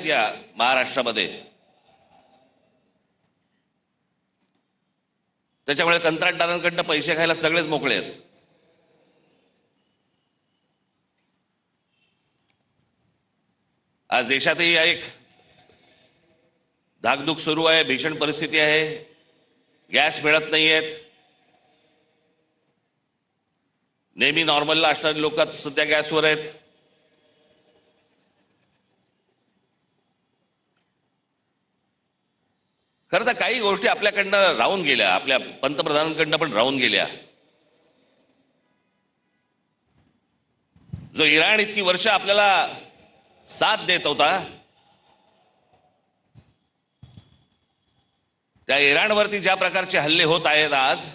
या महाराष्ट्रामध्ये. त्याच्यामुळे कंत्राटदारांकडनं पैसे खायला सगळेच मोकळे आहेत. आज देशातही एक धाकधूक सुरू आहे, भीषण परिस्थिती आहे, गॅस मिळत नाहीयेत. नेहमी नॉर्मलला असणारी लोक सध्या गॅसवर आहेत. खरं तर काही गोष्टी आपल्याकडनं राहून गेल्या, आपल्या पंतप्रधानांकडनं पण राहून गेल्या. जो इराण इतकी वर्ष आपल्याला साथ देत होता, त्या इराणवरती ज्या प्रकारचे हल्ले होत आहेत आज,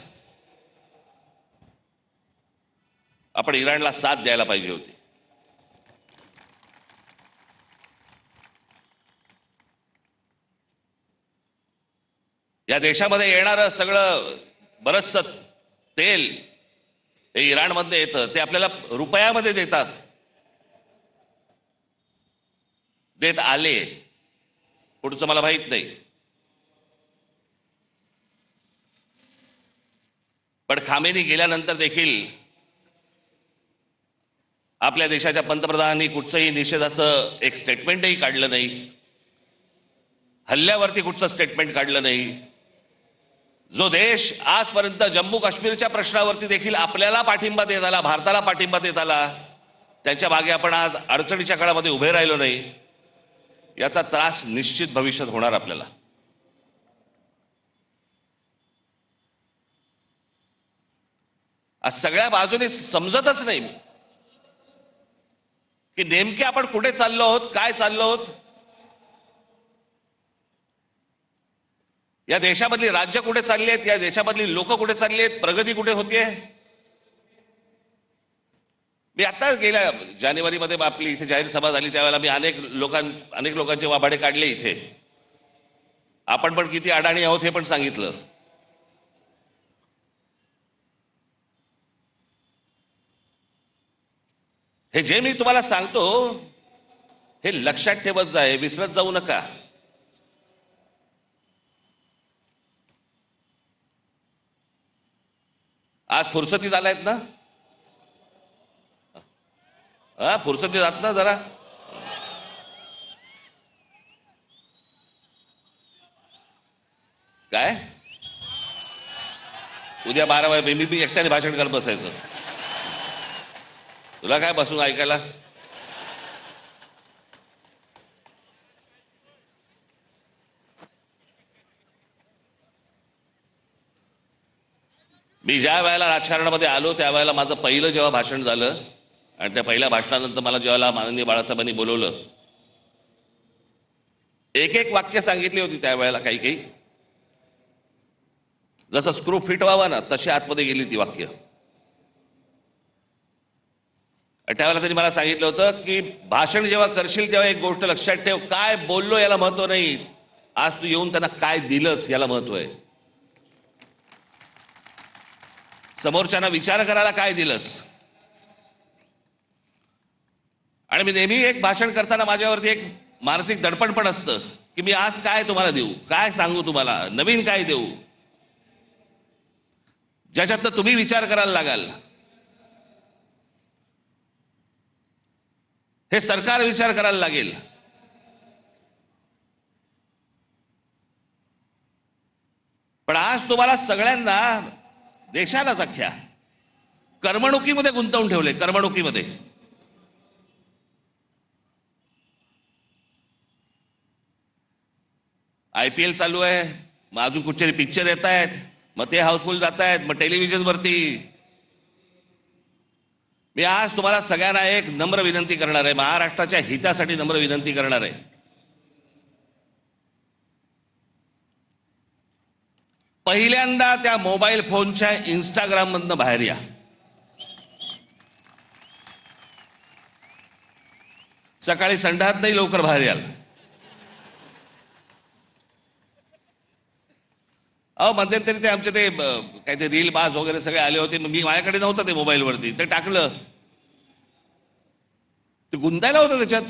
आपण इराणला साथ द्यायला पाहिजे होती. या देशामध्ये येणारं सगळं बरचसं तेल हे इराणमध्ये येतं, ते आपल्याला रुपयामध्ये देतात, देत आले. पुढचं मला माहित नाही. पण खामेनी गेल्यानंतर देखील आपल्या देशाच्या पंतप्रधानांनी कुठचंही निषेधाचं एक स्टेटमेंटही काढलं नाही, हल्ल्यावरती कुठचं स्टेटमेंट काढलं नाही. जो देश आजपर्यंत जम्मू काश्मीरच्या प्रश्नावरती देखील आपल्याला पाठिंबा देत आला, भारताला पाठिंबा देत आला, त्यांच्या मागे आपण आज अडचणीच्या काळामध्ये उभे राहिलो नाही, याचा त्रास निश्चित भविष्यात होणार आपल्याला. आज सगळ्या बाजूने समजतच नाही की नेमके आपण कुठे चाललो आहोत, काय चाललो आहोत. या देशामधली राज्य कुठे चालली आहेत, या देशामधली लोक कुठे चालली आहेत, प्रगती कुठे होतीये. मी आता गेल्या जानेवारीमध्ये आपली इथे जाहीर सभा झाली, त्यावेळेला मी अनेक लोकांचे वाभाडे काढले इथे. आपण पण किती अडाणी आहोत हे पण सांगितलं. हे जे मी तुम्हाला सांगतो हे लक्षात ठेवत जाय, विसरत जाऊ नका. आज फुरसतीत आलायत ना, फुरसतीत जात ना जरा. काय उद्या 12 वाजे मी एकट्याने भाषण करत बसायचं, तुला काय बसून ऐकायला. मी ज्या वेळेला राजकारणामध्ये आलो त्यावेळेला माझं पहिलं जेव्हा भाषण झालं आणि त्या पहिल्या भाषणानंतर मला जेव्हा माननीय बाळासाहेबांनी बोलवलं, एक एक वाक्य सांगितली होती त्यावेळेला. काही जसं स्क्रू फिट व्हावा ना तशी आतमध्ये गेली ती वाक्य. त्यावेळेला त्यांनी मला सांगितलं होतं की भाषण जेव्हा करशील तेव्हा एक गोष्ट लक्षात ठेव, काय बोललो याला महत्व नाही, आज तू येऊन त्यांना काय दिलंस याला महत्व आहे. समोरच्यांना विचार करायला काय दिलंस. आणि मी नेहमी एक भाषण करताना माझ्यावरती एक मानसिक दडपण पण असतं की मी आज काय तुम्हाला देऊ, काय सांगू तुम्हाला, नवीन काय देऊ, ज्याच्यातनं तुम्ही विचार करायला लागाल. हे सरकार विचार करायला लागेल. पण आज तुम्हाला सगळ्यांना, देशालाच अख्ख्या करमणुकीमध्ये गुंतवून ठेवले. करमणुकीमध्ये IPL चालू आहे, मग अजून कुठचे पिक्चर येत आहेत, मग ते हाऊसफुल जात आहेत, मग टेलिव्हिजनवरती. मी आज तुम्हाला सगळ्यांना एक नम्र विनंती करणार आहे, महाराष्ट्राच्या हितासाठी नम्र विनंती करणार आहे. पहिल्यांदा त्या मोबाईल फोनच्या इंस्टाग्राम मधनं बाहेर या. सकाळी संडास नाही, लवकर बाहेर याल. मध्यंतरी ते आमचे ते काय ते रील बाज वगैरे सगळे आले होते, मी माझ्याकडे नव्हतं ते मोबाईलवरती, ते टाकलं, ते गुंतायला होतं त्याच्यात.